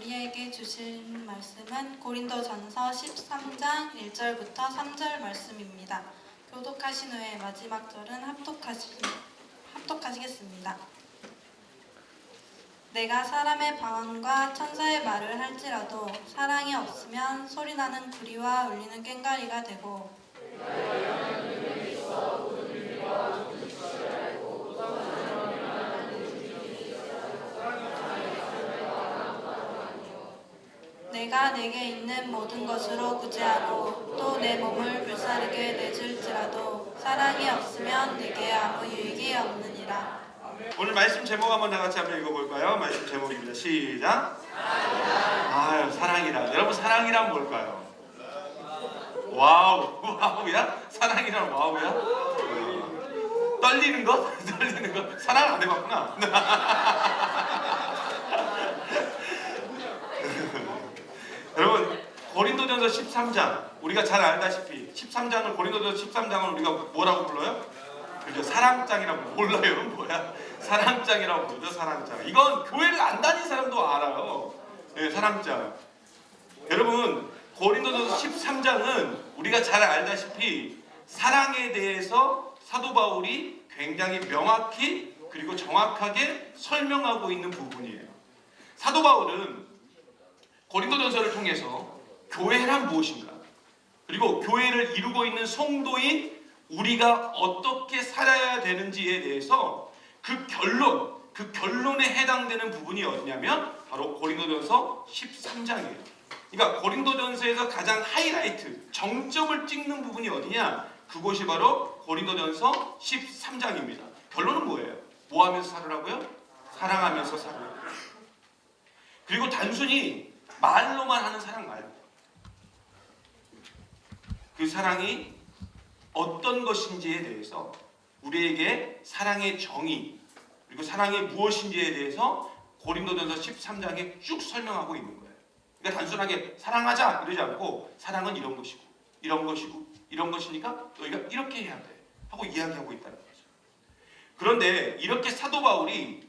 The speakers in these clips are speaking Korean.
우리에게 주신 말씀은 고린도전서 13장 1절부터 3절 말씀입니다. 교독하신 후에 마지막 절은 합독하시겠습니다. 내가 사람의 방언과 천사의 말을 할지라도 사랑이 없으면 소리나는 구리와 울리는 꽹과리가 되고 내가 내게 있는 모든 것으로 구제하고 또 내 몸을 불사르게 내줄지라도 사랑이 없으면 내게 아무 유익이 없느니라. 오늘 말씀 제목 한번 다 같이 한번 읽어볼까요? 말씀 제목입니다. 시작. 사랑이라. 여러분, 사랑이란 뭘까요? 와우야? 사랑이란 와우야? 떨리는 것? 떨리는 것? 사랑 안 해봤구나. 여러분, 고린도전서 13장 우리가 잘 알다시피 13장을 고린도전서 13장을 우리가 뭐라고 불러요? 그죠? 사랑장이라고 몰라요. 뭐야? 사랑장이라고 부르죠. 사랑장. 이건 교회를 안 다닌 사람도 알아요. 네, 사랑장. 여러분, 고린도전서 13장은 우리가 잘 알다시피 사랑에 대해서 사도 바울이 굉장히 명확히 그리고 정확하게 설명하고 있는 부분이에요. 사도 바울은 고린도전서를 통해서 교회란 무엇인가, 그리고 교회를 이루고 있는 성도인 우리가 어떻게 살아야 되는지에 대해서 그 결론에 해당되는 부분이 어디냐면 바로 고린도전서 13장이에요. 그러니까 고린도전서에서 가장 하이라이트, 정점을 찍는 부분이 어디냐? 그곳이 바로 고린도전서 13장입니다. 결론은 뭐예요? 뭐 하면서 살으라고요? 사랑하면서 살으라고요. 그리고 단순히 말로만 하는 사랑 말고 그 사랑이 어떤 것인지에 대해서 우리에게 사랑의 정의 그리고 사랑이 무엇인지에 대해서 고린도전서 13장에 쭉 설명하고 있는 거예요. 그러니까 단순하게 사랑하자 이러지 않고 사랑은 이런 것이고 이런 것이고 이런 것이니까 너희가 이렇게 해야 돼 하고 이야기하고 있다는 거죠. 그런데 이렇게 사도 바울이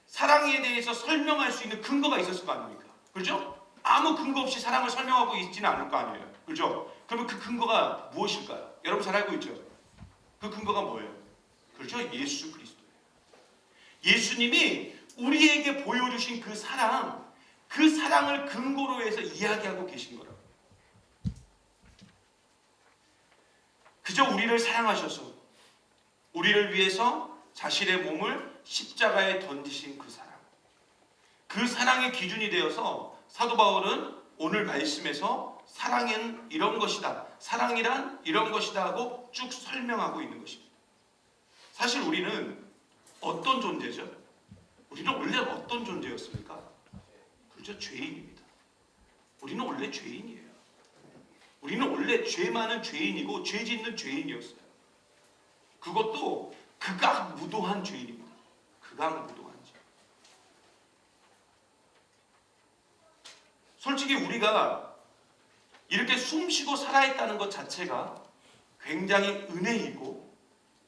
사랑에 대해서 설명할 수 있는 근거가 있었을 거 아닙니까? 그렇죠? 아무 근거 없이 사랑을 설명하고 있지는 않을 거 아니에요. 그렇죠? 그러면 그 근거가 무엇일까요? 여러분 잘 알고 있죠? 그 근거가 뭐예요? 그렇죠? 예수 그리스도예요. 예수님이 우리에게 보여주신 그 사랑을 근거로 해서 이야기하고 계신 거라고. 그저 우리를 사랑하셔서 우리를 위해서 자신의 몸을 십자가에 던지신 그 사랑. 그 사랑의 기준이 되어서 사도 바울은 오늘 말씀에서 사랑은 이런 것이다, 사랑이란 이런 것이다 하고 쭉 설명하고 있는 것입니다. 사실 우리는 어떤 존재죠? 우리는 원래 어떤 존재였습니까? 그렇죠? 죄인입니다. 우리는 원래 죄인이에요. 우리는 원래 죄 많은 죄인이고 죄 짓는 죄인이었어요. 그것도 극악무도한 죄인입니다. 극악무도한 죄. 솔직히 우리가 이렇게 숨쉬고 살아있다는 것 자체가 굉장히 은혜이고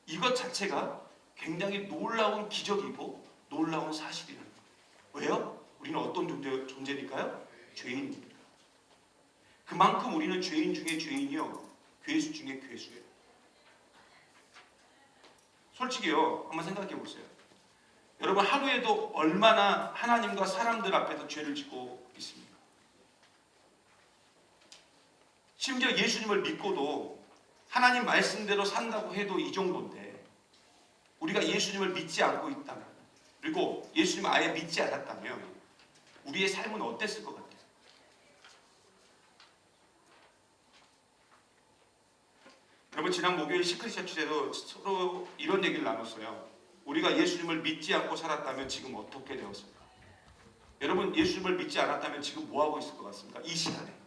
이것 자체가 굉장히 놀라운 기적이고 놀라운 사실이라는 거예요. 왜요? 우리는 어떤 존재니까요? 죄인입니다. 그만큼 우리는 죄인 중에 죄인이요, 괴수 중에 괴수예요. 솔직히요, 한번 생각해 보세요. 여러분 하루에도 얼마나 하나님과 사람들 앞에서 죄를 짓고 있습니까? 심지어 예수님을 믿고도 하나님 말씀대로 산다고 해도 이 정도인데 우리가 예수님을 믿지 않고 있다면 그리고 예수님을 아예 믿지 않았다면 우리의 삶은 어땠을 것 같아요? 여러분 지난 목요일 시크릿 처치에도 서로 이런 얘기를 나눴어요. 우리가 예수님을 믿지 않고 살았다면 지금 어떻게 되었을까? 여러분 예수님을 믿지 않았다면 지금 뭐 하고 있을 것 같습니까? 이 시간에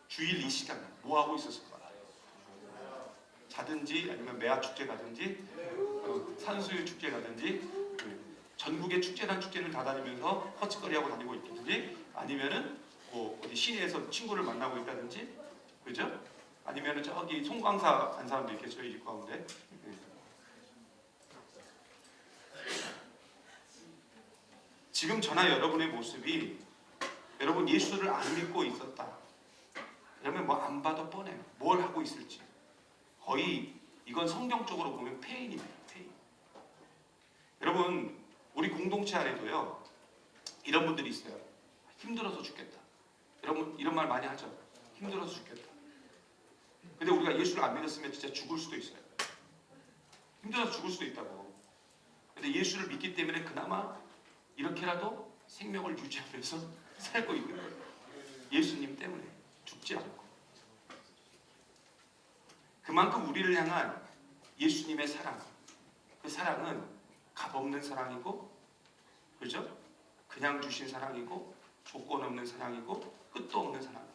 주일 이 시간에 뭐 하고 있었을 것 같아요? 자든지 아니면 매화 축제 가든지 산수유 축제 가든지 전국의 축제란 축제를 다 다니면서 허짓거리하고 다니고 있든지 아니면은 뭐 어디 시내에서 친구를 만나고 있다든지 그죠? 아니면은 저기 송광사 간 사람도 있겠죠, 저희 집 가운데. 지금 저나 여러분의 모습이 여러분 예수를 안 믿고 있었다. 그러면 뭐 안 봐도 뻔해요. 뭘 하고 있을지. 거의 이건 성경적으로 보면 폐인입니다. 폐인. 여러분 우리 공동체 안에도요 이런 분들이 있어요. 힘들어서 죽겠다. 여러분 이런 말 많이 하죠. 힘들어서 죽겠다. 근데 우리가 예수를 안 믿었으면 진짜 죽을 수도 있어요. 힘들어서 죽을 수도 있다고. 근데 예수를 믿기 때문에 그나마 이렇게라도 생명을 유지하면서 살고 있는 거예요. 예수님 때문에 죽지 않고. 그만큼 우리를 향한 예수님의 사랑, 그 사랑은 값없는 사랑이고, 그죠? 그냥 주신 사랑이고, 조건 없는 사랑이고, 끝도 없는 사랑이에요.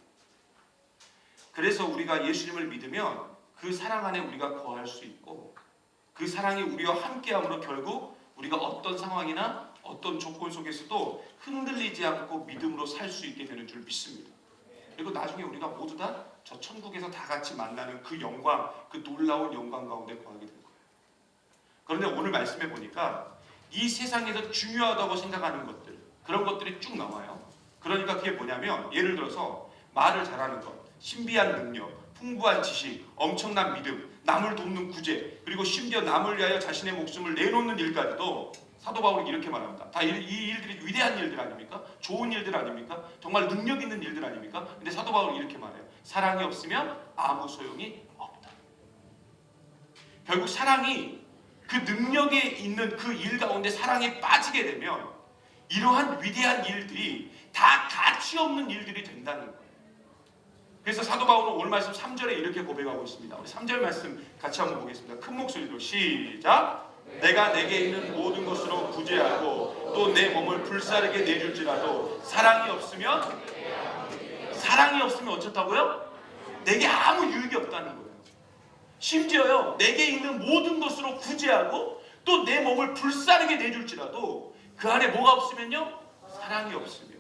그래서 우리가 예수님을 믿으면 그 사랑 안에 우리가 거할 수 있고, 그 사랑이 우리와 함께함으로 결국 우리가 어떤 상황이나 어떤 조건 속에서도 흔들리지 않고 믿음으로 살 수 있게 되는 줄 믿습니다. 그리고 나중에 우리가 모두 다 저 천국에서 다 같이 만나는 그 영광, 그 놀라운 영광 가운데 거하게 될 거예요. 그런데 오늘 말씀해 보니까 이 세상에서 중요하다고 생각하는 것들, 그런 것들이 쭉 나와요. 그러니까 그게 뭐냐면 예를 들어서 말을 잘하는 것, 신비한 능력, 풍부한 지식, 엄청난 믿음, 남을 돕는 구제, 그리고 심지어 남을 위하여 자신의 목숨을 내놓는 일까지도 사도 바울이 이렇게 말합니다. 다 이 일들이 위대한 일들 아닙니까? 좋은 일들 아닙니까? 정말 능력 있는 일들 아닙니까? 근데 사도 바울이 이렇게 말해요. 사랑이 없으면 아무 소용이 없다. 결국 사랑이 그 능력에 있는 그 일 가운데 사랑에 빠지게 되면 이러한 위대한 일들이 다 가치 없는 일들이 된다는 거예요. 그래서 사도 바울은 오늘 말씀 3절에 이렇게 고백하고 있습니다. 우리 3절 말씀 같이 한번 보겠습니다. 큰 목소리로 시작! 내가 내게 있는 모든 것으로 구제하고 또 내 몸을 불사르게 내줄지라도 사랑이 없으면 어쩌다고요? 내게 아무 유익이 없다는 거예요. 심지어요 내게 있는 모든 것으로 구제하고 또 내 몸을 불사르게 내줄지라도 그 안에 뭐가 없으면요? 사랑이 없으면.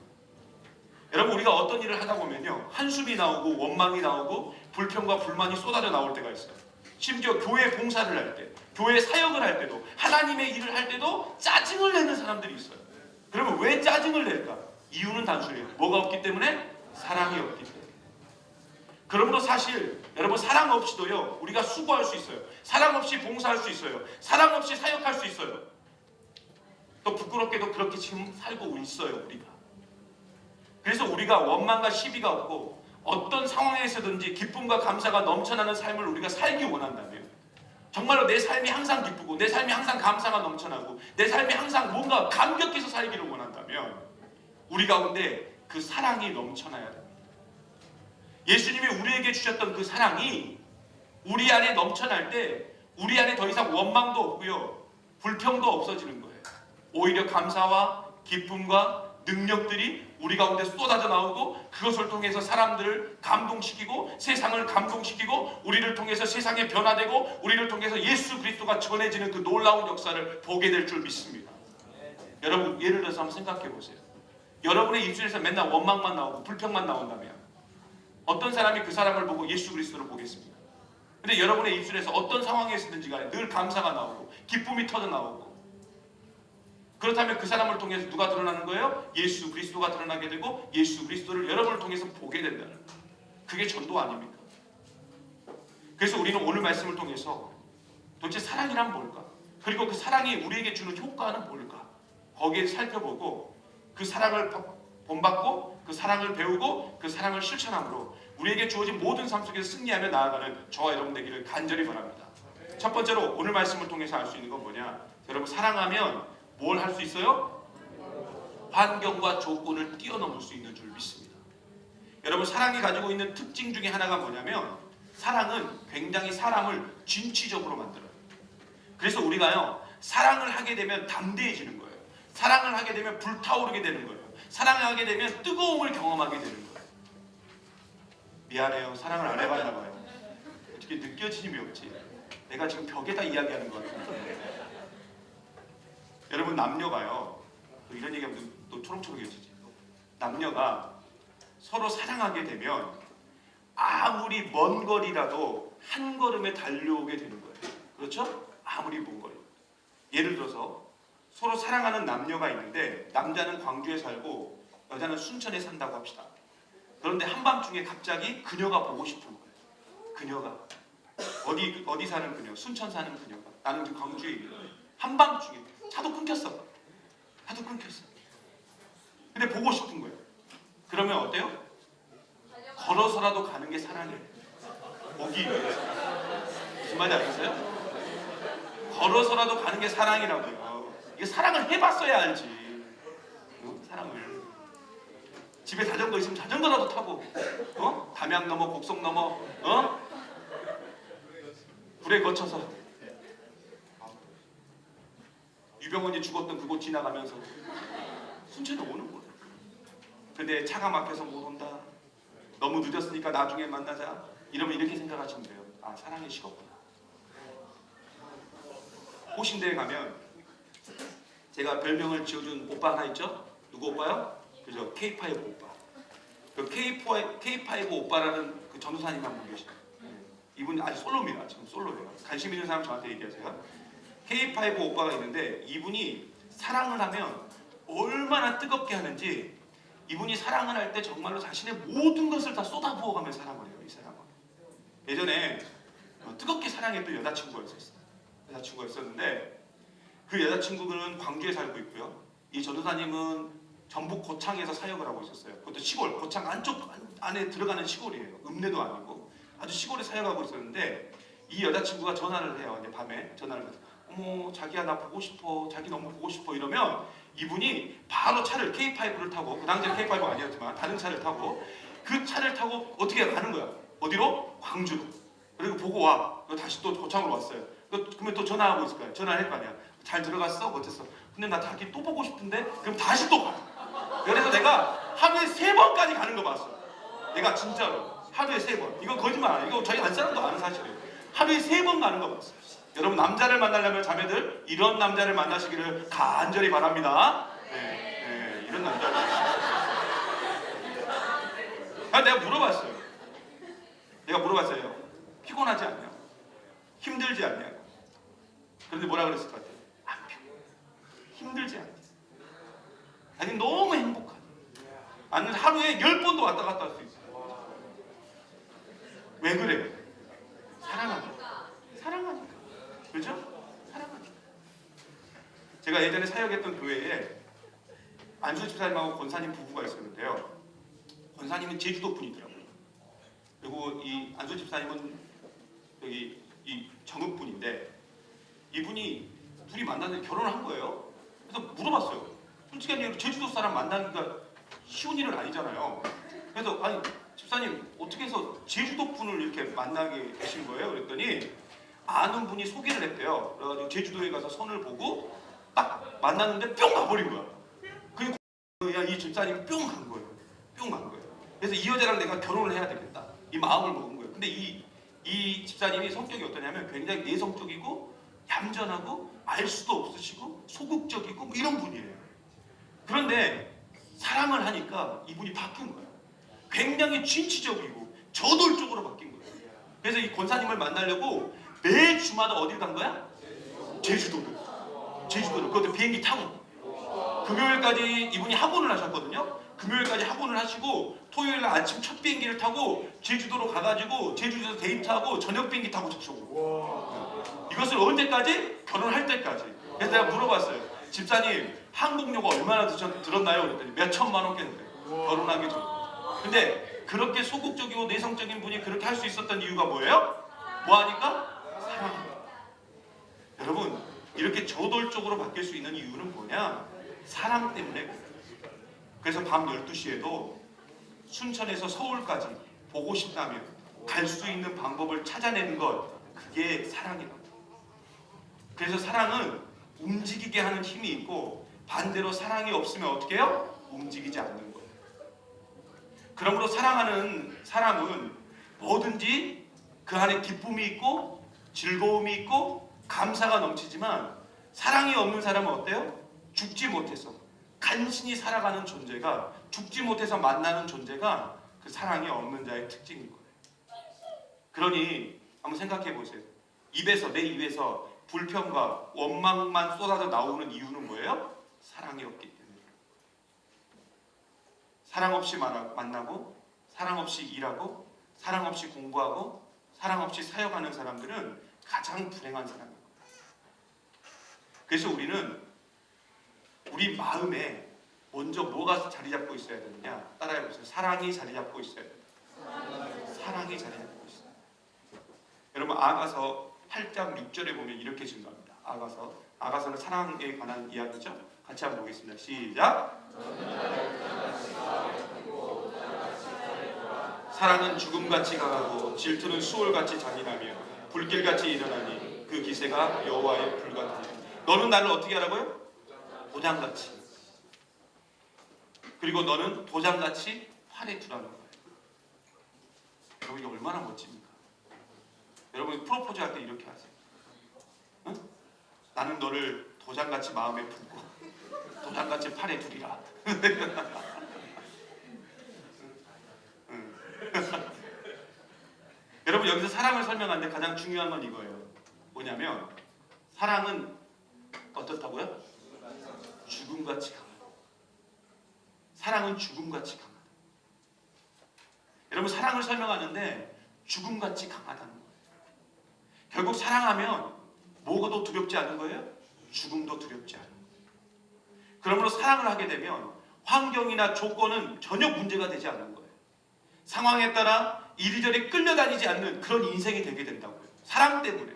여러분 우리가 어떤 일을 하다 보면요 한숨이 나오고 원망이 나오고 불평과 불만이 쏟아져 나올 때가 있어요. 심지어 교회 봉사를 할 때, 교회 사역을 할 때도, 하나님의 일을 할 때도 짜증을 내는 사람들이 있어요. 그러면 왜 짜증을 낼까? 이유는 단순해요. 뭐가 없기 때문에? 사랑이 없기 때문에. 그러므로 사실 여러분 사랑 없이도요 우리가 수고할 수 있어요. 사랑 없이 봉사할 수 있어요. 사랑 없이 사역할 수 있어요. 또 부끄럽게도 그렇게 지금 살고 있어요 우리가. 그래서 우리가 원망과 시비가 없고 어떤 상황에서든지 기쁨과 감사가 넘쳐나는 삶을 우리가 살기 원한다면, 정말로 내 삶이 항상 기쁘고 내 삶이 항상 감사가 넘쳐나고 내 삶이 항상 뭔가 감격해서 살기를 원한다면 우리 가운데 그 사랑이 넘쳐나야 됩니다. 예수님이 우리에게 주셨던 그 사랑이 우리 안에 넘쳐날 때 우리 안에 더 이상 원망도 없고요 불평도 없어지는 거예요. 오히려 감사와 기쁨과 능력들이 우리 가운데 쏟아져 나오고 그것을 통해서 사람들을 감동시키고 세상을 감동시키고 우리를 통해서 세상에 변화되고 우리를 통해서 예수 그리스도가 전해지는 그 놀라운 역사를 보게 될 줄 믿습니다. 여러분 예를 들어서 한번 생각해 보세요. 여러분의 입술에서 맨날 원망만 나오고 불평만 나온다면 어떤 사람이 그 사람을 보고 예수 그리스도를 보겠습니까? 근데 여러분의 입술에서 어떤 상황에서든지 간에 늘 감사가 나오고 기쁨이 터져 나오고, 그렇다면 그 사람을 통해서 누가 드러나는 거예요? 예수 그리스도가 드러나게 되고 예수 그리스도를 여러분을 통해서 보게 된다는 거예요. 그게 전도 아닙니까? 그래서 우리는 오늘 말씀을 통해서 도대체 사랑이란 뭘까? 그리고 그 사랑이 우리에게 주는 효과는 뭘까? 거기에 살펴보고 그 사랑을 본받고 그 사랑을 배우고 그 사랑을 실천함으로 우리에게 주어진 모든 삶 속에서 승리하며 나아가는 저와 여러분 되기를 간절히 바랍니다. 첫 번째로 오늘 말씀을 통해서 알 수 있는 건 뭐냐? 여러분 사랑하면 뭘 할 수 있어요? 환경과 조건을 뛰어넘을 수 있는 줄 믿습니다. 여러분 사랑이 가지고 있는 특징 중에 하나가 뭐냐면 사랑은 굉장히 사람을 진취적으로 만들어요. 그래서 우리가요 사랑을 하게 되면 담대해지는 거예요. 사랑을 하게 되면 불타오르게 되는 거예요. 사랑을 하게 되면 뜨거움을 경험하게 되는 거예요. 미안해요. 사랑을 안 해봤나 봐요. 어떻게 느껴지심이 없지? 내가 지금 벽에다 이야기하는 것 같은데. 여러분 남녀가요 또 이런 얘기하면 또 초롱초롱해지지. 남녀가 서로 사랑하게 되면 아무리 먼 거리라도 한 걸음에 달려오게 되는 거예요. 그렇죠? 아무리 먼 거리. 예를 들어서 서로 사랑하는 남녀가 있는데 남자는 광주에 살고 여자는 순천에 산다고 합시다. 그런데 한밤중에 갑자기 그녀가 보고 싶은 거예요. 그녀가 어디 사는 그녀, 순천 사는 그녀가, 나는 지금 광주에 있는데 한밤중에 차도 끊겼어. 근데 보고 싶은 거예요. 그러면 어때요? 걸어서라도 가는 게 사랑이에요. 보기 위해서. 무슨 말인지 알겠어요? 걸어서라도 가는 게 사랑이라고요. 이게 사랑을 해봤어야 알지. 사랑을. 집에 자전거 있으면 자전거라도 타고, 담양 넘어 곡성 넘어, 불에 거쳐서 유병원이 죽었던 그곳 지나가면서 순천에 오는 거예요. 근데 차가 막혀서 못 온다. 너무 늦었으니까 나중에 만나자. 이러면 이렇게 생각하시면 돼요. 아, 사랑이 식었구나. 호신대에 가면 제가 별명을 지어준 오빠 하나 있죠? 누구 오빠요? 그죠? K5 오빠. 그 K5 오빠라는 그 전도사님 한 분 계셔요. 이분 아직 솔로입니다. 지금 솔로예요. 관심 있는 사람 저한테 얘기하세요. K5 오빠가 있는데 이분이 사랑을 하면 얼마나 뜨겁게 하는지, 이분이 사랑을 할 때 정말로 자신의 모든 것을 다 쏟아부어가며 사랑을 해요. 이 사람은. 예전에 뜨겁게 사랑했던 여자친구가 있었는데 그 여자친구는 광주에 살고 있고요. 이 전도사님은 전북 고창에서 사역을 하고 있었어요. 그것도 시골, 고창 안에 들어가는 시골이에요. 읍내도 아니고 아주 시골에 사역하고 있었는데 이 여자친구가 전화를 해요. 이제 밤에 전화를 해서 어머 자기야 나 보고 싶어, 자기 너무 보고 싶어 이러면 이분이 바로 차를 K5를 타고, 그 당시에 K5가 아니었지만 다른 차를 타고, 그 차를 타고 어떻게 가는 거야? 어디로? 광주로. 그리고 보고 와. 그리고 다시 또 고창으로 왔어요. 그러면 또 전화하고 있을 거야. 전화를 할 거 아니야. 잘 들어갔어? 어땠어? 근데 나 자기 또 보고 싶은데? 그럼 다시 또 가. 그래서 내가 하루에 3번까지 가는 거 봤어. 내가 진짜로 하루에 3번. 이거 거짓말 아니야. 이거 저희 안사람도 아는 사실이에요. 하루에 3번 가는 거 봤어. 여러분 남자를 만나려면 자매들 이런 남자를 만나시기를 간절히 바랍니다. 네, 이런 남자를. 내가 물어봤어요. 피곤하지 않냐? 힘들지 않냐? 그런데 뭐라 그랬을 것 같아요? 안 피곤해. 힘들지 않지. 아니 너무 행복하다. 아니 하루에 10번도 왔다 갔다 할 수 있어. 왜 그래? 사랑하니까. 그렇죠? 사랑하니까. 제가 예전에 사역했던 교회에 안수 집사님하고 권사님 부부가 있었는데요. 권사님은 제주도 분이더라고요. 그리고 이 안수 집사님은 여기 이 정읍 분인데 이분이 둘이 만나서 결혼을 한 거예요. 그래서 물어봤어요. 솔직히 제주도 사람 만나기가 쉬운 일은 아니잖아요. 그래서 아니 집사님 어떻게 해서 제주도 분을 이렇게 만나게 되신 거예요? 그랬더니 아는 분이 소개를 했대요. 그래가지고 제주도에 가서 선을 보고 딱 만났는데 뿅 가버린 거야. 그냥 이 집사님이 뿅 간 거예요. 그래서 이 여자랑 내가 결혼을 해야 되겠다. 이 마음을 먹은 거예요. 근데 이 집사님이 성격이 어떠냐면 굉장히 내성적이고 얌전하고 알 수도 없으시고 소극적이고 뭐 이런 분이에요. 그런데 사랑을 하니까 이분이 바뀐 거예요. 굉장히 진취적이고 저돌적으로 바뀐 거예요. 그래서 이 권사님을 만나려고 매 주마다 어딜 간 거야? 제주도를. 그것도 비행기 타고. 금요일까지 이분이 학원을 하셨거든요. 금요일까지 학원을 하시고 토요일날 아침 첫 비행기를 타고 제주도로 가가지고 제주도에서 데이트하고 저녁 비행기 타고 저쪽으로. 이것을 언제까지? 결혼할 때까지. 그래서 내가 물어봤어요. 집사님 항공료가 얼마나 들었나요? 그랬더니 몇 천만 원겠는데 결혼하기 전에. 근데 그렇게 소극적이고 내성적인 분이 그렇게 할 수 있었던 이유가 뭐예요? 뭐하니까? 사랑합니다. 여러분 이렇게 저돌적으로 바뀔 수 있는 이유는 뭐냐? 사랑 때문에. 그래서 밤 12시에도 순천에서 서울까지 보고 싶다면 갈 수 있는 방법을 찾아내는 것, 그게 사랑이라고. 그래서 사랑은 움직이게 하는 힘이 있고 반대로 사랑이 없으면 어떻게 해요? 움직이지 않는 거예요. 그러므로 사랑하는 사람은 뭐든지 그 안에 기쁨이 있고 즐거움이 있고 감사가 넘치지만, 사랑이 없는 사람은 어때요? 죽지 못해서 간신히 살아가는 존재가, 죽지 못해서 만나는 존재가 그 사랑이 없는 자의 특징인 거예요. 그러니 한번 생각해 보세요. 내 입에서 불평과 원망만 쏟아져 나오는 이유는 뭐예요? 사랑이 없기 때문에. 사랑 없이 만나고 사랑 없이 일하고 사랑 없이 공부하고 사랑 없이 사역하는 사람들은 가장 불행한 사람입니다. 그래서 우리는 우리 마음에 먼저 뭐가 자리 잡고 있어야 되느냐? 따라해보세요. 사랑이 자리 잡고 있어야 됩니다. 사랑이 자리 잡고 있어요. 여러분 아가서 8장 6절에 보면 이렇게 증거합니다. 아가서는 사랑에 관한 이야기죠. 같이 한번 보겠습니다. 시작. 사랑은 죽음같이 강하고 질투는 수월같이 잔인하며 불길같이 일어나니 그 기세가 여호와의 불같으니 너는 나를 어떻게 하라고요? 도장같이. 그리고 너는 도장같이 팔에 두라는 거예요. 여러분 이게 얼마나 멋집니까? 여러분 프로포즈 할 때 이렇게 하세요. 응? 나는 너를 도장같이 마음에 품고 도장같이 팔에 두리라. 여러분 여기서 사랑을 설명하는데 가장 중요한 건 이거예요. 뭐냐면 사랑은 어떻다고요? 죽음같이 강하다. 사랑은 죽음같이 강하다. 여러분 사랑을 설명하는데 죽음같이 강하다는 거예요. 결국 사랑하면 뭐가도 두렵지 않은 거예요? 죽음도 두렵지 않은 거예요. 그러므로 사랑을 하게 되면 환경이나 조건은 전혀 문제가 되지 않는 거예요. 상황에 따라 이리저리 끌려다니지 않는 그런 인생이 되게 된다고요. 사랑 때문에.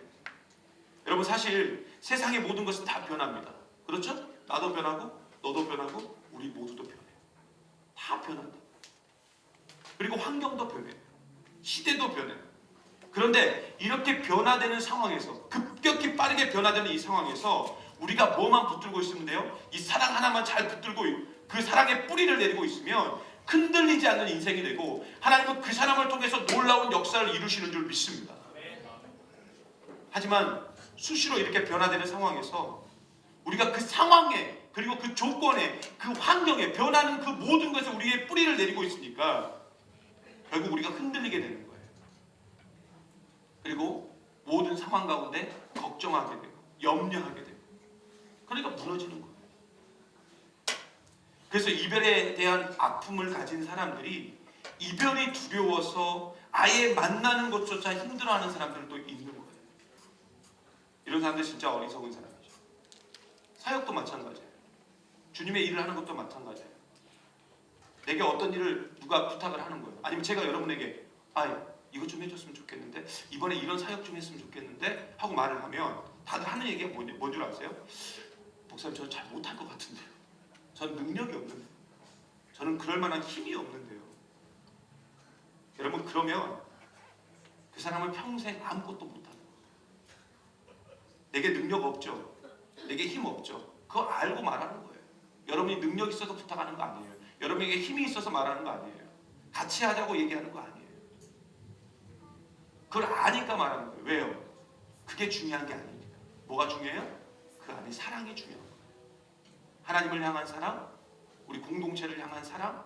여러분 사실 세상의 모든 것은 다 변합니다. 그렇죠? 나도 변하고 너도 변하고 우리 모두도 변해요. 다 변한다. 그리고 환경도 변해요. 시대도 변해요. 그런데 이렇게 변화되는 상황에서 급격히 빠르게 변화되는 이 상황에서 우리가 뭐만 붙들고 있으면 돼요? 이 사랑 하나만 잘 붙들고 그 사랑의 뿌리를 내리고 있으면 흔들리지 않는 인생이 되고 하나님은 그 사람을 통해서 놀라운 역사를 이루시는 줄 믿습니다. 하지만 수시로 이렇게 변화되는 상황에서 우리가 그 상황에 그리고 그 조건에 그 환경에 변하는 그 모든 것에 우리의 뿌리를 내리고 있으니까 결국 우리가 흔들리게 되는 거예요. 그리고 모든 상황 가운데 걱정하게 되고 염려하게 되고 그러니까 무너지는 거예요. 그래서 이별에 대한 아픔을 가진 사람들이 이별이 두려워서 아예 만나는 것조차 힘들어하는 사람들도 있는 거예요. 이런 사람들 진짜 어리석은 사람이죠. 사역도 마찬가지예요. 주님의 일을 하는 것도 마찬가지예요. 내게 어떤 일을 누가 부탁을 하는 거예요. 아니면 제가 여러분에게 이것 좀 해줬으면 좋겠는데 이번에 이런 사역 좀 했으면 좋겠는데 하고 말을 하면 다들 하는 얘기가 뭔 줄 아세요? 목사님 저 잘 못할 것 같은데요. 전 능력이 없는데 저는 그럴 만한 힘이 없는데요. 여러분 그러면 그 사람은 평생 아무것도 못하는 거예요. 내게 능력 없죠. 내게 힘 없죠. 그거 알고 말하는 거예요. 여러분이 능력 있어서 부탁하는 거 아니에요. 여러분에게 힘이 있어서 말하는 거 아니에요. 같이 하자고 얘기하는 거 아니에요. 그걸 아니까 말하는 거예요. 왜요? 그게 중요한 게 아니니까. 뭐가 중요해요? 그 안에 사랑이 중요한 거예요. 하나님을 향한 사랑, 우리 공동체를 향한 사랑,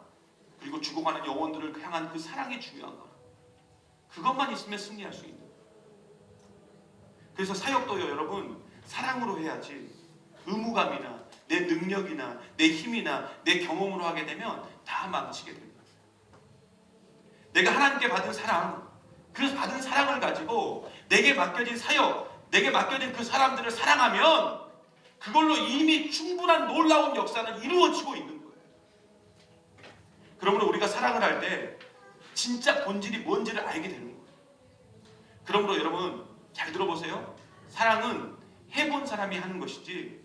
그리고 죽어가는 영혼들을 향한 그 사랑이 중요한 거예요. 그것만 있으면 승리할 수 있는 거예요. 그래서 사역도요 여러분 사랑으로 해야지 의무감이나 내 능력이나 내 힘이나 내 경험으로 하게 되면 다 망치게 됩니다. 내가 하나님께 받은 사랑, 그 받은 사랑을 가지고 내게 맡겨진 사역, 내게 맡겨진 그 사람들을 사랑하면 그걸로 이미 충분한 놀라운 역사는 이루어지고 있는 거예요. 그러므로 우리가 사랑을 할 때 진짜 본질이 뭔지를 알게 되는 거예요. 그러므로 여러분 잘 들어보세요. 사랑은 해본 사람이 하는 것이지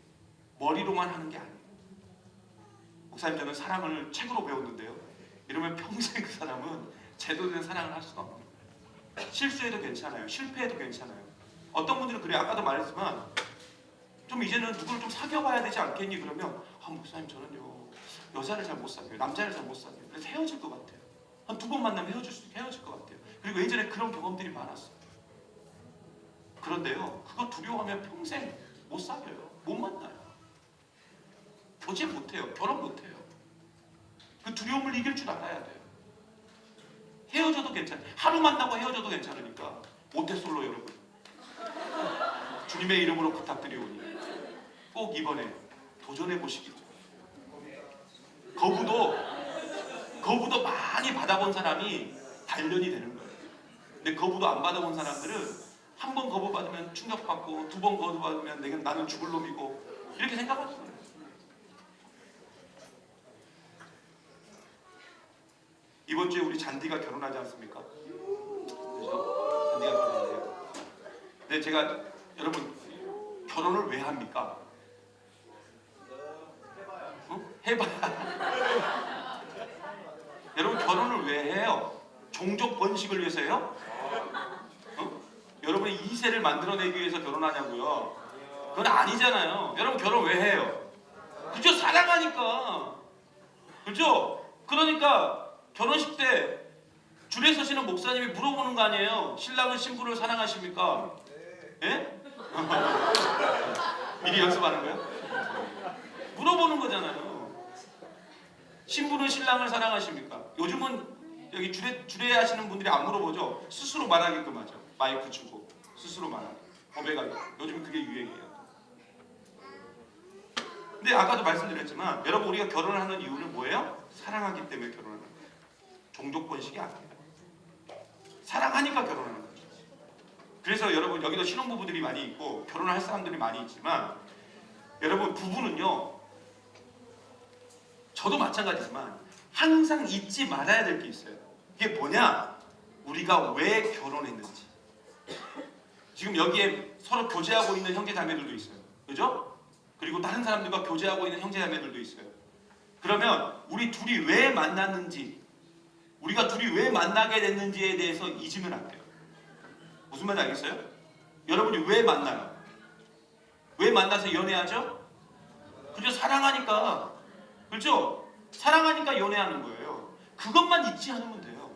머리로만 하는 게 아니에요. 목사님 저는 사랑을 책으로 배웠는데요. 이러면 평생 그 사람은 제대로 된 사랑을 할 수가 없는 거예요. 실수해도 괜찮아요. 실패해도 괜찮아요. 어떤 분들은 그래요. 아까도 말했지만 좀 이제는 누구를 좀 사귀어봐야 되지 않겠니? 그러면 목사님 저는요 여자를 잘 못 사귀어요. 남자를 잘 못 사귀어요. 그래서 헤어질 것 같아요. 한 2번 만나면 헤어질 것 같아요. 그리고 예전에 그런 경험들이 많았어요. 그런데요 그거 두려워하면 평생 못 사귀어요. 못 만나요. 교제 못해요. 결혼 못해요. 그 두려움을 이길 줄 알아야 돼요. 헤어져도 괜찮아요. 하루 만나고 헤어져도 괜찮으니까 모태솔로 여러분 주님의 이름으로 부탁드리오니 꼭 이번에 도전해 보시기 바랍니다. 거부도 많이 받아본 사람이 단련이 되는 거예요. 근데 거부도 안 받아본 사람들은 한 번 거부받으면 충격받고 두 번 거부받으면 나는 죽을 놈이고 이렇게 생각하는 거예요. 이번 주에 우리 잔디가 결혼하지 않습니까? 그죠? 잔디가 결혼해요. 근데 제가 여러분 결혼을 왜 합니까? 해봐야. 여러분 결혼을 왜 해요? 종족 번식을 위해서요? 여러분이 2세를 만들어내기 위해서 결혼하냐고요? 그건 아니잖아요. 여러분 결혼 왜 해요? 그죠? 사랑하니까. 그죠? 그러니까 결혼식 때 줄에 서시는 목사님이 물어보는 거 아니에요? 신랑은 신부를 사랑하십니까? 예? 미리 연습하는 거예요? 물어보는 거잖아요. 신부는 신랑을 사랑하십니까? 요즘은 여기 주례 하시는 분들이 안 물어보죠. 스스로 말하게끔 하죠. 마이크 주고 스스로 말하게 고백하게. 요즘 그게 유행이에요. 근데 아까도 말씀드렸지만 여러분 우리가 결혼을 하는 이유는 뭐예요? 사랑하기 때문에 결혼하는 거예요. 종족 번식이 아니에요. 사랑하니까 결혼하는 거죠. 그래서 여러분 여기도 신혼부부들이 많이 있고 결혼을 할 사람들이 많이 있지만 여러분 부부는요, 저도 마찬가지지만 항상 잊지 말아야 될 게 있어요. 이게 뭐냐? 우리가 왜 결혼했는지. 지금 여기에 서로 교제하고 있는 형제자매들도 있어요. 그죠? 그리고 다른 사람들과 교제하고 있는 형제자매들도 있어요. 그러면 우리 둘이 왜 만났는지, 우리가 둘이 왜 만나게 됐는지에 대해서 잊으면 안 돼요. 무슨 말인지 알겠어요? 여러분이 왜 만나요? 왜 만나서 연애하죠? 그죠? 사랑하니까. 그죠? 사랑하니까 연애하는 거예요. 그것만 잊지 않으면 돼요.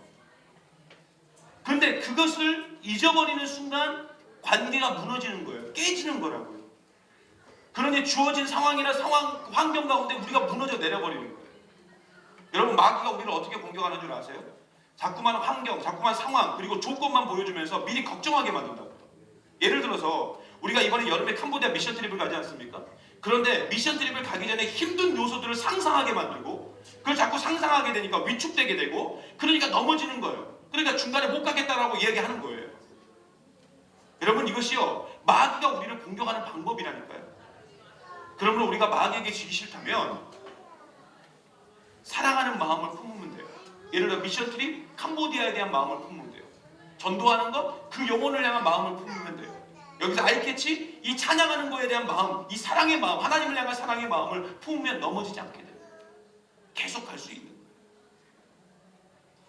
근데 그것을 잊어버리는 순간 관계가 무너지는 거예요. 깨지는 거라고요. 그러니 주어진 상황이나 환경 가운데 우리가 무너져 내려버리는 거예요. 여러분 마귀가 우리를 어떻게 공격하는 줄 아세요? 자꾸만 환경, 자꾸만 상황, 그리고 조건만 보여주면서 미리 걱정하게 만든다고요. 예를 들어서 우리가 이번에 여름에 캄보디아 미션 트립을 가지 않습니까? 그런데 미션 트립을 가기 전에 힘든 요소들을 상상하게 만들고 그걸 자꾸 상상하게 되니까 위축되게 되고 그러니까 넘어지는 거예요. 그러니까 중간에 못 가겠다라고 이야기하는 거예요. 여러분 이것이요 마귀가 우리를 공격하는 방법이라니까요. 그러므로 우리가 마귀에게 지기 싫다면 사랑하는 마음을 품으면 돼요. 예를 들어 미션 트립 캄보디아에 대한 마음을 품으면 돼요. 전도하는 것 그 영혼을 향한 마음을 품으면 돼요. 여기서 아이캐치 이 찬양하는 거에 대한 마음, 이 사랑의 마음, 하나님을 향한 사랑의 마음을 품으면 넘어지지 않게 돼요. 계속 갈 수 있는 거예요.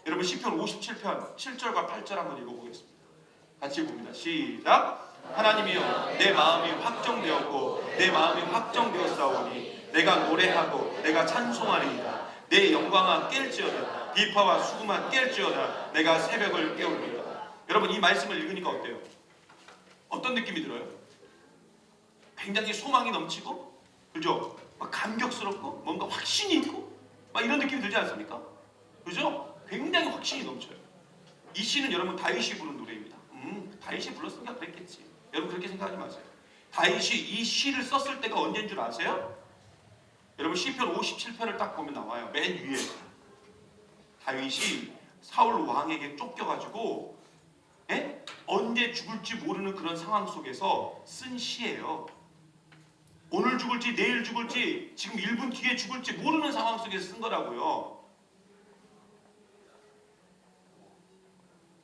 여러분 시편 57편 7절과 8절 한번 읽어보겠습니다. 같이 봅니다. 시작. 하나님이여 내 마음이 확정되었고 내 마음이 확정되었사오니 내가 노래하고 내가 찬송하리이다. 내 영광아 깰지어다. 비파와 수금아 깰지어다. 내가 새벽을 깨우리이다. 여러분 이 말씀을 읽으니까 어때요? 어떤 느낌이 들어요? 굉장히 소망이 넘치고 그죠? 막 감격스럽고 뭔가 확신이 있고 막 이런 느낌이 들지 않습니까? 그죠? 굉장히 확신이 넘쳐요. 이 시는 여러분 다윗이 부른 노래입니다. 다윗이 불렀으니까 그랬겠지. 여러분 그렇게 생각하지 마세요. 다윗이 이 시를 썼을 때가 언제인 줄 아세요? 여러분 시편 57편을 딱 보면 나와요. 맨 위에 다윗이 사울 왕에게 쫓겨가지고 언제 죽을지 모르는 그런 상황 속에서 쓴 시예요. 오늘 죽을지 내일 죽을지 지금 1분 뒤에 죽을지 모르는 상황 속에서 쓴 거라고요.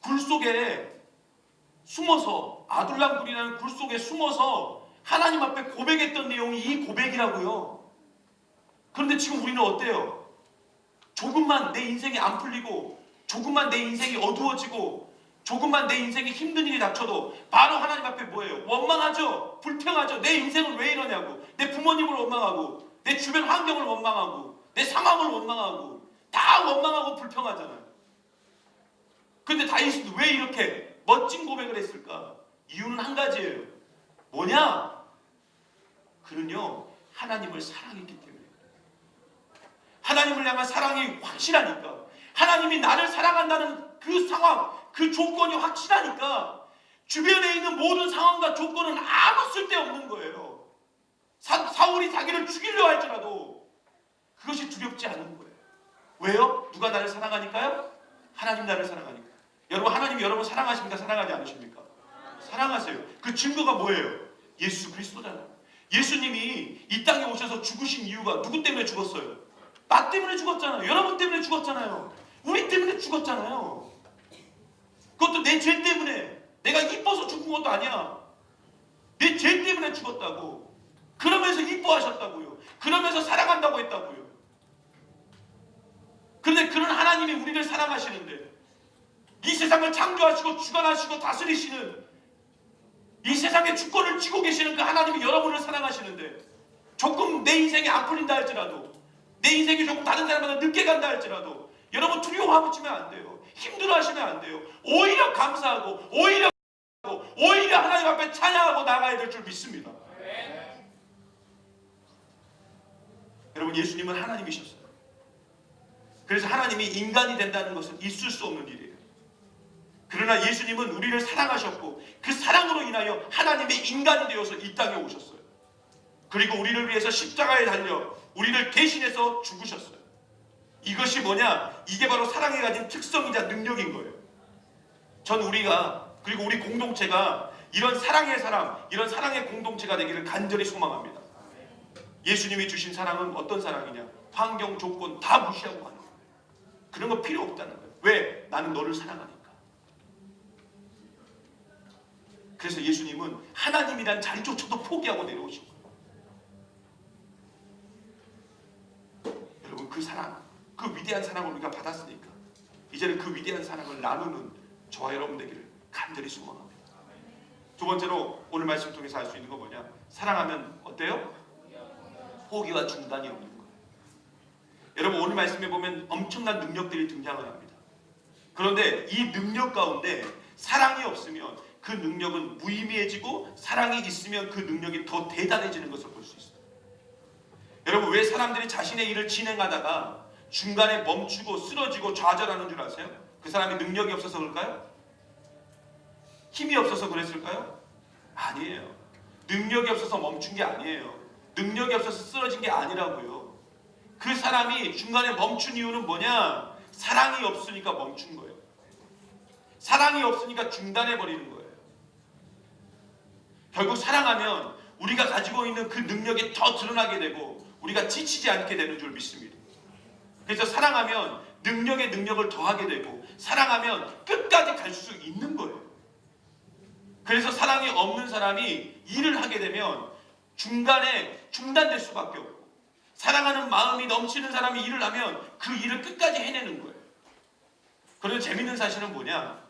굴 속에 숨어서 아둘람굴이라는 굴 속에 숨어서 하나님 앞에 고백했던 내용이 이 고백이라고요. 그런데 지금 우리는 어때요? 조금만 내 인생이 안 풀리고 조금만 내 인생이 어두워지고 조금만 내 인생에 힘든 일이 닥쳐도 바로 하나님 앞에 뭐예요? 원망하죠? 불평하죠? 내 인생은 왜 이러냐고. 내 부모님을 원망하고 내 주변 환경을 원망하고 내 상황을 원망하고 다 원망하고 불평하잖아요. 근데 다윗이 왜 이렇게 멋진 고백을 했을까? 이유는 한 가지예요. 뭐냐? 그는요 하나님을 사랑했기 때문에. 하나님을 향한 사랑이 확실하니까, 하나님이 나를 사랑한다는 그 상황, 그 조건이 확실하니까 주변에 있는 모든 상황과 조건은 아무 쓸데없는 거예요. 사울이 자기를 죽이려 할지라도 그것이 두렵지 않은 거예요. 왜요? 누가 나를 사랑하니까요? 하나님 나를 사랑하니까. 여러분, 하나님이 여러분 사랑하십니까? 사랑하지 않으십니까? 사랑하세요. 그 증거가 뭐예요? 예수 그리스도잖아요. 예수님이 이 땅에 오셔서 죽으신 이유가 누구 때문에 죽었어요? 나 때문에 죽었잖아요. 여러분 때문에 죽었잖아요. 우리 때문에 죽었잖아요. 그것도 내 죄 때문에. 내가 이뻐서 죽은 것도 아니야. 내 죄 때문에 죽었다고. 그러면서 이뻐하셨다고요. 그러면서 사랑한다고 했다고요. 그런데 그런 하나님이 우리를 사랑하시는데, 이 세상을 창조하시고 주관하시고 다스리시는, 이 세상의 주권을 쥐고 계시는 그 하나님이 여러분을 사랑하시는데, 조금 내 인생이 안 풀린다 할지라도, 내 인생이 조금 다른 사람보다 늦게 간다 할지라도 여러분 두려워하시면 안 돼요. 힘들어하시면 안 돼요. 오히려 감사하고 오히려 하나님 앞에 찬양하고 나가야 될 줄 믿습니다. 여러분, 예수님은 하나님이셨어요. 그래서 하나님이 인간이 된다는 것은 있을 수 없는 일이에요. 그러나 예수님은 우리를 사랑하셨고 그 사랑으로 인하여 하나님의 인간이 되어서 이 땅에 오셨어요. 그리고 우리를 위해서 십자가에 달려 우리를 대신해서 죽으셨어요. 이것이 뭐냐? 이게 바로 사랑이 가진 특성이자 능력인 거예요. 전 우리가, 그리고 우리 공동체가 이런 사랑의 사람, 이런 사랑의 공동체가 되기를 간절히 소망합니다. 예수님이 주신 사랑은 어떤 사랑이냐? 환경, 조건 다 무시하고 가는 거예요. 그런 거 필요 없다는 거예요. 왜? 나는 너를 사랑하니까. 그래서 예수님은 하나님이란 자리조차도 포기하고 내려오신 거예요. 여러분, 그 사랑, 그 위대한 사랑을 우리가 받았으니까 이제는 그 위대한 사랑을 나누는 저와 여러분 되기를 간절히 소망합니다. 두 번째로 오늘 말씀 통해서 알 수 있는 거 뭐냐? 사랑하면 어때요? 포기와 중단이 없는 거예요. 여러분, 오늘 말씀에 보면 엄청난 능력들이 등장을 합니다. 그런데 이 능력 가운데 사랑이 없으면 그 능력은 무의미해지고, 사랑이 있으면 그 능력이 더 대단해지는 것을 볼 수 있어요. 여러분, 왜 사람들이 자신의 일을 진행하다가 중간에 멈추고 쓰러지고 좌절하는 줄 아세요? 그 사람이 능력이 없어서 그럴까요? 힘이 없어서 그랬을까요? 아니에요. 능력이 없어서 멈춘 게 아니에요. 능력이 없어서 쓰러진 게 아니라고요. 그 사람이 중간에 멈춘 이유는 뭐냐? 사랑이 없으니까 멈춘 거예요. 사랑이 없으니까 중단해버리는 거예요. 결국 사랑하면 우리가 가지고 있는 그 능력이 더 드러나게 되고 우리가 지치지 않게 되는 줄 믿습니다. 그래서 사랑하면 능력에 능력을 더하게 되고, 사랑하면 끝까지 갈 수 있는 거예요. 그래서 사랑이 없는 사람이 일을 하게 되면 중간에 중단될 수밖에 없고, 사랑하는 마음이 넘치는 사람이 일을 하면 그 일을 끝까지 해내는 거예요. 그런데 재밌는 사실은 뭐냐?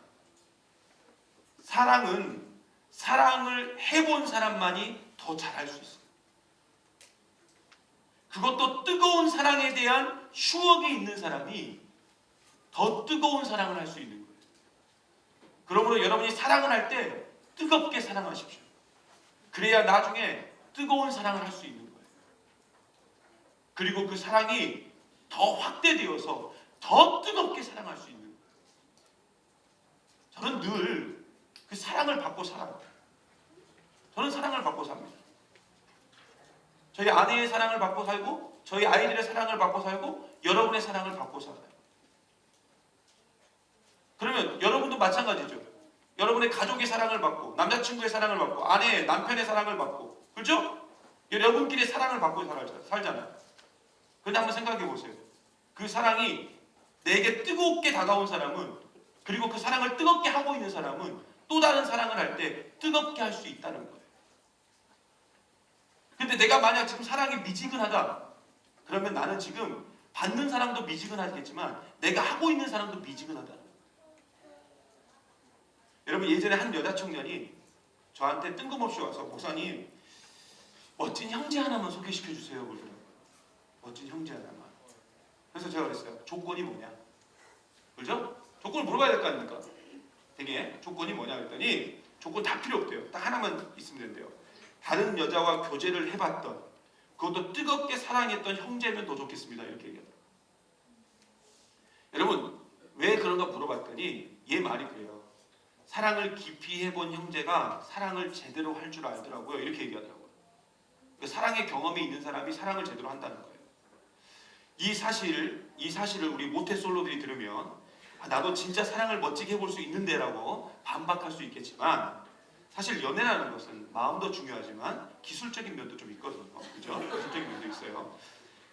사랑을 해본 사람만이 더 잘할 수 있어요. 그것도 뜨거운 사랑에 대한 추억이 있는 사람이 더 뜨거운 사랑을 할 수 있는 거예요. 그러므로 여러분이 사랑을 할 때 뜨겁게 사랑하십시오. 그래야 나중에 뜨거운 사랑을 할 수 있는 거예요. 그리고 그 사랑이 더 확대되어서 더 뜨겁게 사랑할 수 있는 거예요. 저는 늘 그 사랑을 받고 살아요. 저는 사랑을 받고 삽니다. 저희 아내의 사랑을 받고 살고, 저희 아이들의 사랑을 받고 살고, 여러분의 사랑을 받고 살아요. 그러면 여러분도 마찬가지죠. 여러분의 가족의 사랑을 받고, 남자친구의 사랑을 받고, 아내의, 남편의 사랑을 받고, 그렇죠? 여러분끼리 사랑을 받고 살잖아요. 그런데 한번 생각해 보세요. 그 사랑이 내게 뜨겁게 다가온 사람은, 그리고 그 사랑을 뜨겁게 하고 있는 사람은 또 다른 사랑을 할 때 뜨겁게 할 수 있다는 거예요. 근데 내가 만약 지금 사랑이 미지근하다, 그러면 나는 지금 받는 사람도 미지근하겠지만 내가 하고 있는 사람도 미지근하다. 여러분, 예전에 한 여자 청년이 저한테 뜬금없이 와서, 목사님, 멋진 형제 하나만 소개시켜 주세요. 그러더라고요. 멋진 형제 하나만. 그래서 제가 그랬어요. 조건이 뭐냐? 그죠? 조건을 물어봐야 될 거 아닙니까? 되게 조건이 뭐냐 그랬더니, 조건 다 필요 없대요. 딱 하나만 있으면 된대요. 다른 여자와 교제를 해봤던, 그것도 뜨겁게 사랑했던 형제면 더 좋겠습니다. 이렇게 얘기하더라고요. 여러분, 왜 그런가 물어봤더니 얘 말이 그래요. 사랑을 깊이 해본 형제가 사랑을 제대로 할 줄 알더라고요. 이렇게 얘기하더라고요. 사랑의 경험이 있는 사람이 사랑을 제대로 한다는 거예요. 이 사실, 이 사실을 우리 모태솔로들이 들으면 아, 나도 진짜 사랑을 멋지게 해볼 수 있는데라고 반박할 수 있겠지만 사실 연애라는 것은 마음도 중요하지만 기술적인 면도 좀 있거든요. 그죠? 기술적인 면도 있어요.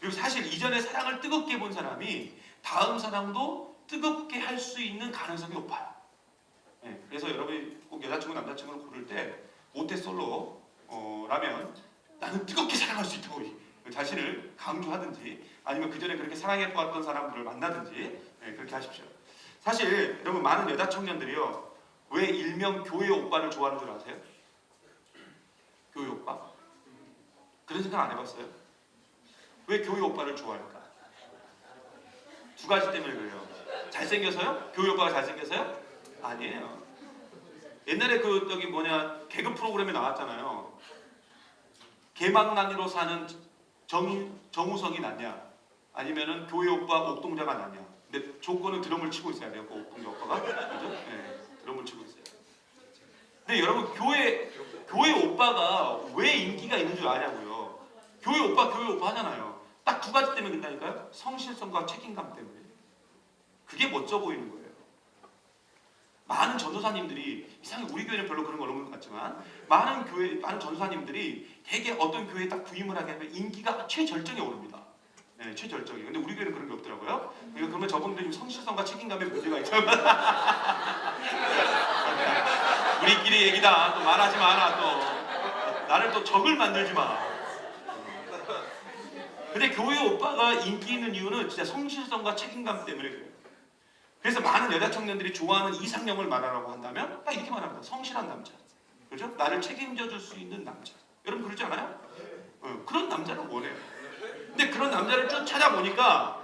그리고 사실 이전에 사랑을 뜨겁게 본 사람이 다음 사랑도 뜨겁게 할 수 있는 가능성이 높아요. 네, 그래서 여러분이 꼭 여자친구 남자친구를 고를 때 모태솔로라면 나는 뜨겁게 사랑할 수 있다고 자신을 강조하든지 아니면 그 전에 그렇게 사랑해보았던 사람들을 만나든지 네, 그렇게 하십시오. 사실 여러분 많은 여자 청년들이요 왜 일명 교회 오빠를 좋아하는 줄 아세요? 교회 오빠? 그런 생각 안 해봤어요? 왜 교회 오빠를 좋아할까? 두 가지 때문에 그래요. 잘생겨서요? 교회 오빠가 잘생겨서요? 아니에요. 옛날에 그 저기 뭐냐 개그 프로그램에 나왔잖아요. 개망난이로 사는 정우성이 낫냐? 아니면은 교회 오빠 옥동자가 낫냐? 근데 조건은 드럼을 치고 있어야 돼요. 그 옥동자 오빠가 그죠? 네, 드럼을 치고 있어요. 근데 여러분 교회 오빠가 왜 인기가 있는 줄 아냐고요? 교회 오빠 하잖아요. 딱 두 가지 때문에 그런다니까요. 성실성과 책임감 때문에. 그게 멋져 보이는 거예요. 많은 전도사님들이 이상하게 우리 교회는 별로 그런 거 없는 것 같지만 많은 전도사님들이 되게 어떤 교회에 딱 부임을 하게 하면 인기가 최절정에 오릅니다. 네, 최절정이. 근데 우리 교회는 그런 게 없더라고요. 그러니까 그러면 저분들이 성실성과 책임감에 문제가 있죠. 우리끼리 얘기다. 또 말하지 마라. 또 나를 또 적을 만들지 마. 근데 교회 오빠가 인기 있는 이유는 진짜 성실성과 책임감 때문에 그래요. 그래서 많은 여자 청년들이 좋아하는 이상형을 말하라고 한다면 딱 이렇게 말합니다. 성실한 남자. 그죠? 나를 책임져 줄 수 있는 남자. 여러분 그러지 않아요? 그런 남자를 원해요. 근데 그런 남자를 쭉 찾아보니까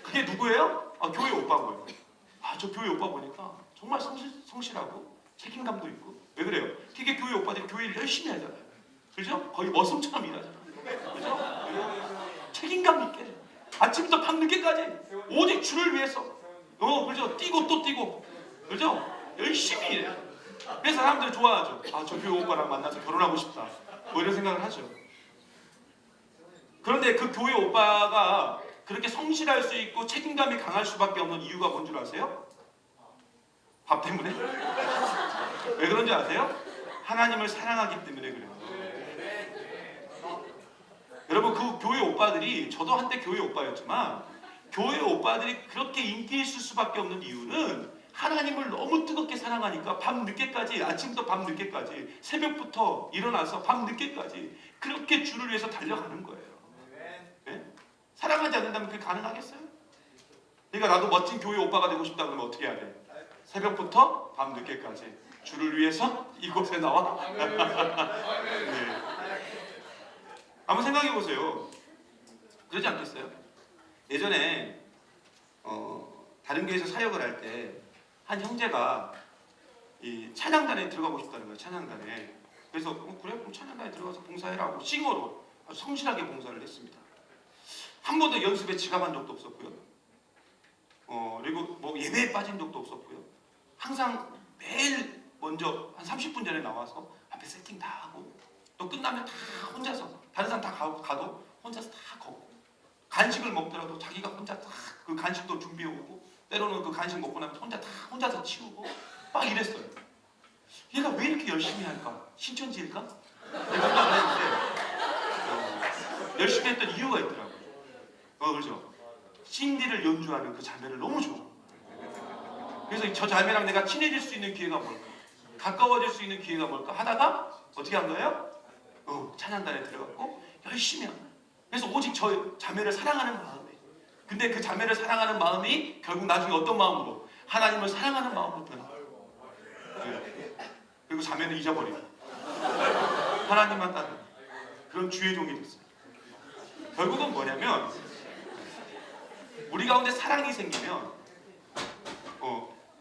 그게 누구예요? 아, 교회 오빠고요. 아, 저 교회 오빠 보니까 정말 성실하고 책임감도 있고. 왜 그래요? 되게 교회 오빠들이 교회를 열심히 하잖아요. 그죠? 거의 머슴처럼 일하잖아요. 그죠? 책임감 있게. 아침부터 밤늦게까지 오직 주를 위해서. 그죠? 뛰고 또 뛰고. 그죠? 열심히 일해요. 그래서 사람들이 좋아하죠. 아, 저 교회 오빠랑 만나서 결혼하고 싶다. 뭐 이런 생각을 하죠. 그런데 그 교회 오빠가 그렇게 성실할 수 있고 책임감이 강할 수밖에 없는 이유가 뭔 줄 아세요? 밥 때문에? 왜 그런지 아세요? 하나님을 사랑하기 때문에 그래요. 여러분 그 교회 오빠들이 저도 한때 교회 오빠였지만 교회 오빠들이 그렇게 인기 있을 수밖에 없는 이유는 하나님을 너무 뜨겁게 사랑하니까 밤늦게까지 아침부터 밤늦게까지 새벽부터 일어나서 밤늦게까지 그렇게 주를 위해서 달려가는 거예요. 네? 사랑하지 않는다면 그게 가능하겠어요? 그러니까 나도 멋진 교회 오빠가 되고 싶다 그러면 어떻게 해야 돼? 새벽부터 밤늦게까지 주를 위해서 이곳에 나와. 네. 한번 생각해 보세요. 그러지 않겠어요? 예전에 다른 교회에서 사역을 할 때 한 형제가 이 찬양단에 들어가고 싶다는 거예요. 찬양단에. 그래서 그래 그럼 찬양단에 들어가서 봉사해라고 싱어로 아주 성실하게 봉사를 했습니다. 한 번도 연습에 지각한 적도 없었고요. 그리고 뭐 예배에 빠진 적도 없었고요. 항상 매일 먼저 한 30분 전에 나와서 앞에 세팅 다 하고 또 끝나면 다 혼자서 다른 사람 다 가도 혼자서 다 걷고 간식을 먹더라도 자기가 혼자 다 그 간식도 준비해오고 때로는 그 간식 먹고 나면 혼자서 치우고 막 이랬어요. 얘가 왜 이렇게 열심히 할까? 신천지일까? 이런 생각을 했는데 열심히 했던 이유가 있더라고요. 그렇죠? 신디를 연주하는 그 자매를 너무 좋아. 그래서 저 자매랑 내가 친해질 수 있는 기회가 뭘까? 가까워질 수 있는 기회가 뭘까? 하다가 어떻게 한 거예요? 찬양단에 들어갔고 열심히 한 거예요. 그래서 오직 저 자매를 사랑하는 마음에 근데 그 자매를 사랑하는 마음이 결국 나중에 어떤 마음으로? 하나님을 사랑하는 마음으로 변해요. 네. 그리고 자매는 잊어버리고 하나님만 따르는 그런 주의 종이 됐어요. 결국은 뭐냐면 우리 가운데 사랑이 생기면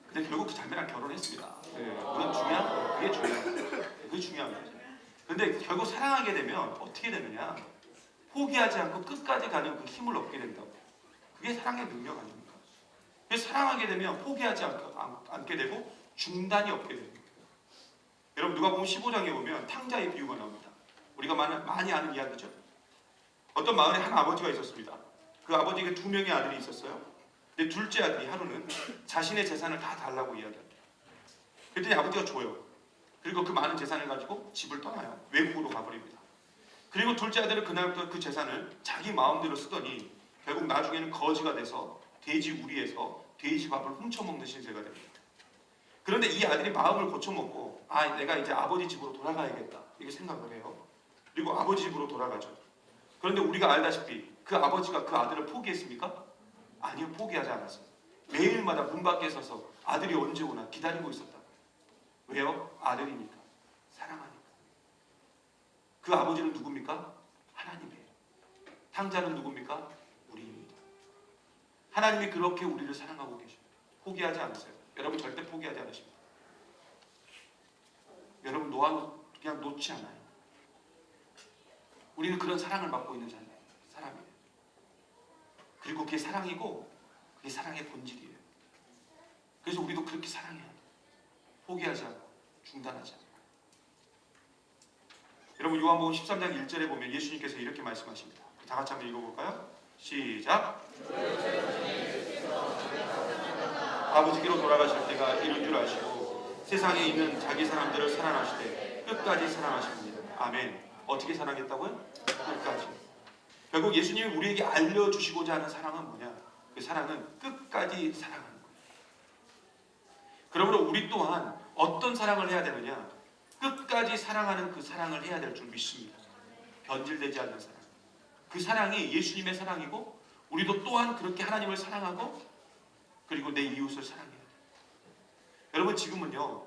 근데 결국 그 자매랑 결혼했습니다. 네. 그건 중요한 거예요. 그게 중요한 거예요. 그게 중요한 거죠. 근데 결국 사랑하게 되면 어떻게 되느냐? 포기하지 않고 끝까지 가는 그 힘을 얻게 된다고. 그게 사랑의 능력 아닙니까? 그래서 사랑하게 되면 포기하지 않게 되고 중단이 없게 됩니다. 여러분 누가복음 15장에 보면 탕자의 비유가 나옵니다. 우리가 많이 아는 이야기죠. 어떤 마을에 한 아버지가 있었습니다. 그 아버지에게 2명의 아들이 있었어요. 근데 둘째 아들이 하루는 자신의 재산을 다 달라고 이야기합니다. 그랬더니 아버지가 줘요. 그리고 그 많은 재산을 가지고 집을 떠나요. 외국으로 가버립니다. 그리고 둘째 아들은 그날부터 그 재산을 자기 마음대로 쓰더니 결국 나중에는 거지가 돼서 돼지 우리에서 돼지 밥을 훔쳐먹는 신세가 됩니다. 그런데 이 아들이 마음을 고쳐먹고 내가 이제 아버지 집으로 돌아가야겠다 이렇게 생각을 해요. 그리고 아버지 집으로 돌아가죠. 그런데 우리가 알다시피 그 아버지가 그 아들을 포기했습니까? 아니요, 포기하지 않았어요. 매일마다 문 밖에 서서 아들이 언제 오나 기다리고 있었다. 왜요? 아들이니까, 사랑하니까. 그 아버지는 누굽니까? 하나님이에요. 탕자는 누굽니까? 우리입니다. 하나님이 그렇게 우리를 사랑하고 계셔요. 포기하지 않으세요. 여러분 절대 포기하지 않으십니다. 여러분 그냥 놓지 않아요. 우리는 그런 사랑을 받고 있는 사람이에요. 그리고 그게 사랑이고 그게 사랑의 본질이에요. 그래서 우리도 그렇게 사랑해야 돼요. 포기하지 않고 중단하지 않고. 여러분 요한복음 13장 1절에 보면 예수님께서 이렇게 말씀하십니다. 다 같이 한번 읽어볼까요? 시작. 아버지께로 돌아가실 때가 이른 줄 아시고 세상에 있는 자기 사람들을 사랑하시되 끝까지 사랑하십니다. 아멘. 어떻게 사랑했다고요? 끝까지. 결국 예수님이 우리에게 알려주시고자 하는 사랑은 뭐냐? 그 사랑은 끝까지 사랑하는 거예요. 그러므로 우리 또한 어떤 사랑을 해야 되느냐? 끝까지 사랑하는 그 사랑을 해야 될 줄 믿습니다. 변질되지 않는 사랑. 그 사랑이 예수님의 사랑이고 우리도 또한 그렇게 하나님을 사랑하고 그리고 내 이웃을 사랑해야 돼요. 여러분 지금은요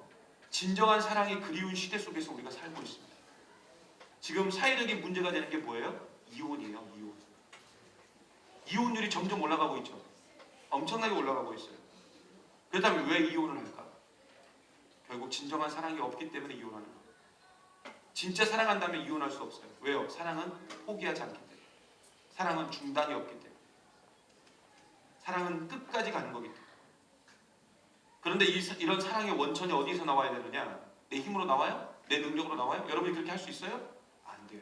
진정한 사랑이 그리운 시대 속에서 우리가 살고 있습니다. 지금 사회적인 문제가 되는 게 뭐예요? 이혼이에요. 이혼율이 점점 올라가고 있죠. 엄청나게 올라가고 있어요. 그렇다면 왜 이혼을 할까? 결국 진정한 사랑이 없기 때문에 이혼하는 거예요. 진짜 사랑한다면 이혼할 수 없어요. 왜요? 사랑은 포기하지 않기 때문에. 사랑은 중단이 없기 때문에. 사랑은 끝까지 가는 거기 때문에. 그런데 이런 사랑의 원천이 어디서 나와야 되느냐? 내 힘으로 나와요? 내 능력으로 나와요? 여러분이 그렇게 할 수 있어요? 안 돼요.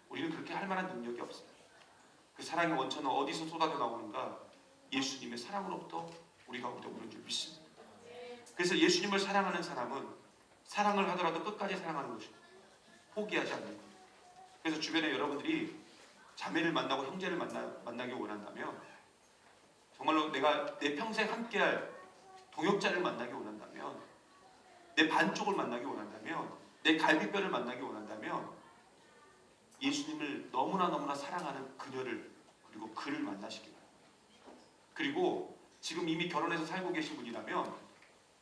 우리는 그렇게 할 만한 능력이 없어요. 그 사랑의 원천은 어디서 쏟아져 나오는가? 예수님의 사랑으로부터 우리 가운데 오는 줄 믿습니다. 그래서 예수님을 사랑하는 사람은 사랑을 하더라도 끝까지 사랑하는 것이고 포기하지 않는 거예요. 그래서 주변에 여러분들이 자매를 만나고 형제를 만나기 원한다면 정말로 내가 내 평생 함께할 동역자를 만나기 원한다면 내 반쪽을 만나기 원한다면 내 갈비뼈를 만나기 원한다면 예수님을 너무나 사랑하는 그녀를 그리고 그를 만나시기 바랍니다. 그리고 지금 이미 결혼해서 살고 계신 분이라면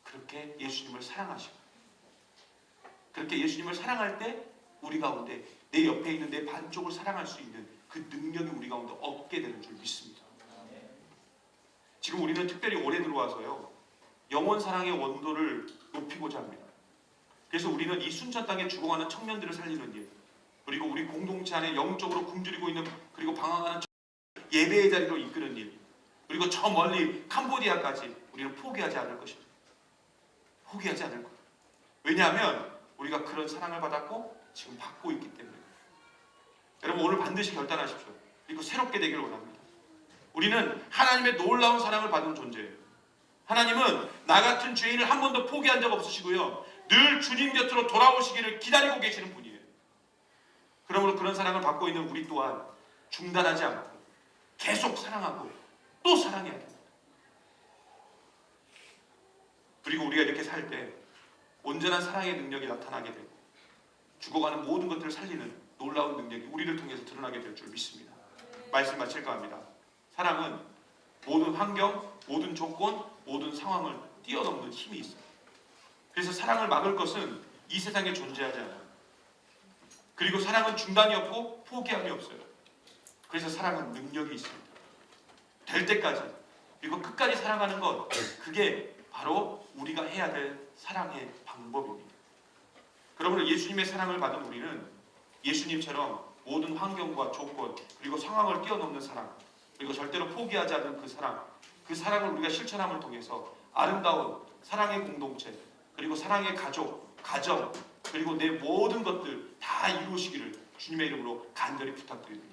그렇게 예수님을 사랑하시고 그렇게 예수님을 사랑할 때 우리 가운데 내 옆에 있는 내 반쪽을 사랑할 수 있는 그 능력이 우리 가운데 얻게 되는 줄 믿습니다. 지금 우리는 특별히 올해 들어와서요 영원 사랑의 원도를 높이고자 합니다. 그래서 우리는 이 순천 땅에 죽어가는 청년들을 살리는 일 그리고 우리 공동체 안에 영적으로 굶주리고 있는 그리고 방황하는 예배의 자리로 이끄는 일 그리고 저 멀리 캄보디아까지 우리는 포기하지 않을 것입니다. 포기하지 않을 거예요. 왜냐하면 우리가 그런 사랑을 받았고 지금 받고 있기 때문에. 여러분 오늘 반드시 결단하십시오. 그리고 새롭게 되기를 원합니다. 우리는 하나님의 놀라운 사랑을 받은 존재예요. 하나님은 나 같은 죄인을 한 번도 포기한 적 없으시고요. 늘 주님 곁으로 돌아오시기를 기다리고 계시는 분이에요. 그러므로 그런 사랑을 받고 있는 우리 또한 중단하지 않고 계속 사랑하고 또 사랑해야 됩니다. 그리고 우리가 이렇게 살 때 온전한 사랑의 능력이 나타나게 되고 죽어가는 모든 것들을 살리는 놀라운 능력이 우리를 통해서 드러나게 될 줄 믿습니다. 말씀 마칠까 합니다. 사랑은 모든 환경, 모든 조건, 모든 상황을 뛰어넘는 힘이 있어요. 그래서 사랑을 막을 것은 이 세상에 존재하지 않아요. 그리고 사랑은 중단이 없고 포기함이 없어요. 그래서 사랑은 능력이 있습니다. 될 때까지 그리고 끝까지 사랑하는 것 그게 바로 우리가 해야 될 사랑의 방법입니다. 그러므로 예수님의 사랑을 받은 우리는 예수님처럼 모든 환경과 조건 그리고 상황을 뛰어넘는 사랑 그리고 절대로 포기하지 않는 그 사랑을 우리가 실천함을 통해서 아름다운 사랑의 공동체 그리고 사랑의 가족, 가정 그리고 내 모든 것들 다 이루시기를 주님의 이름으로 간절히 부탁드립니다.